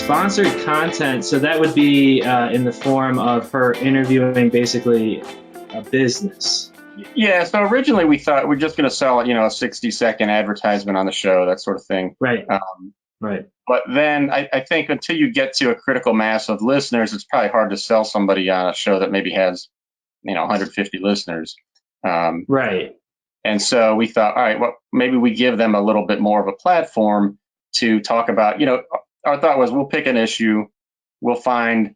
Sponsored content, so that would be in the form of her interviewing basically a business. Yeah, so originally we thought we're just going to sell, a 60-second advertisement on the show, that sort of thing. Right. Right. But then I think until you get to a critical mass of listeners, it's probably hard to sell somebody on a show that maybe has, 150 listeners. Right. And so we thought, all right, well, maybe we give them a little bit more of a platform to talk about, our thought was we'll pick an issue, we'll find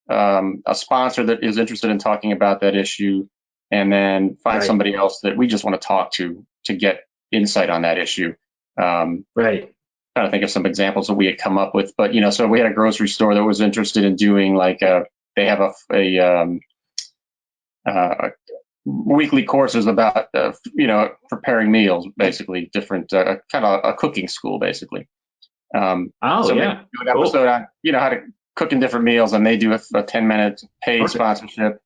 a sponsor that is interested in talking about that issue, and then find somebody else that we just want to talk to get insight on that issue. Right. Trying to think of some examples that we had come up with, but so we had a grocery store that was interested in doing they have a weekly courses about preparing meals, basically different kind of a cooking school, basically. So do an episode on how to cook in different meals, and they do a 10-minute paid sponsorship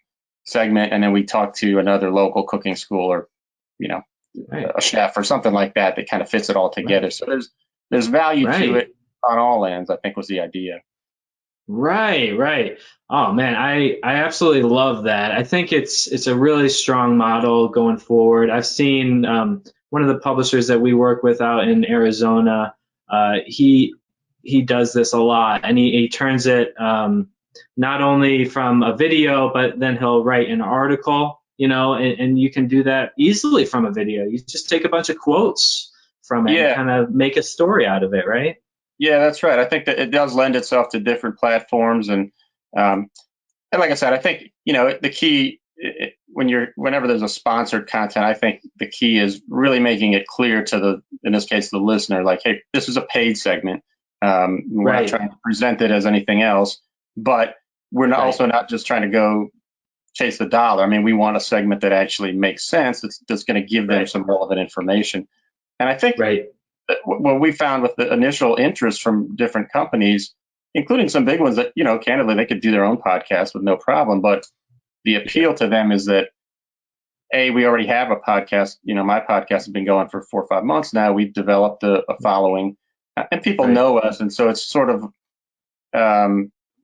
segment, and then we talk to another local cooking school or a chef or something like that that kind of fits it all together. So there's value to it on all ends, I think, was the idea. Right. Oh man, I absolutely love that. I think it's a really strong model going forward. I've seen one of the publishers that we work with out in Arizona. He does this a lot, and he turns it not only from a video, but then he'll write an article, and you can do that easily from a video. You just take a bunch of quotes from it and kind of make a story out of it, right? Yeah, that's right. I think that it does lend itself to different platforms, and like I said, I think the key whenever there's a sponsored content, I think the key is really making it clear to in this case, the listener, like, hey, this is a paid segment. We're not trying to present it as anything else, but we're also not just trying to go chase the dollar. I mean, we want a segment that actually makes sense. That's going to give them some relevant information. And I think what we found with the initial interest from different companies, including some big ones that, candidly, they could do their own podcast with no problem. But the appeal to them is that, A, we already have a podcast. My podcast has been going for 4 or 5 months now. We've developed a following, and people know us. And so it's sort of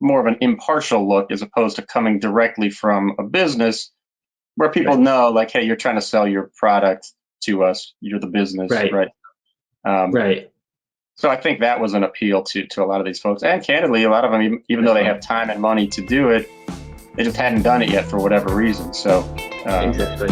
more of an impartial look as opposed to coming directly from a business where people know, like, hey, you're trying to sell your product to us. You're the business, right? So I think that was an appeal to a lot of these folks. And candidly, a lot of them, even though they have time and money to do it, they just hadn't done it yet for whatever reason. So exactly.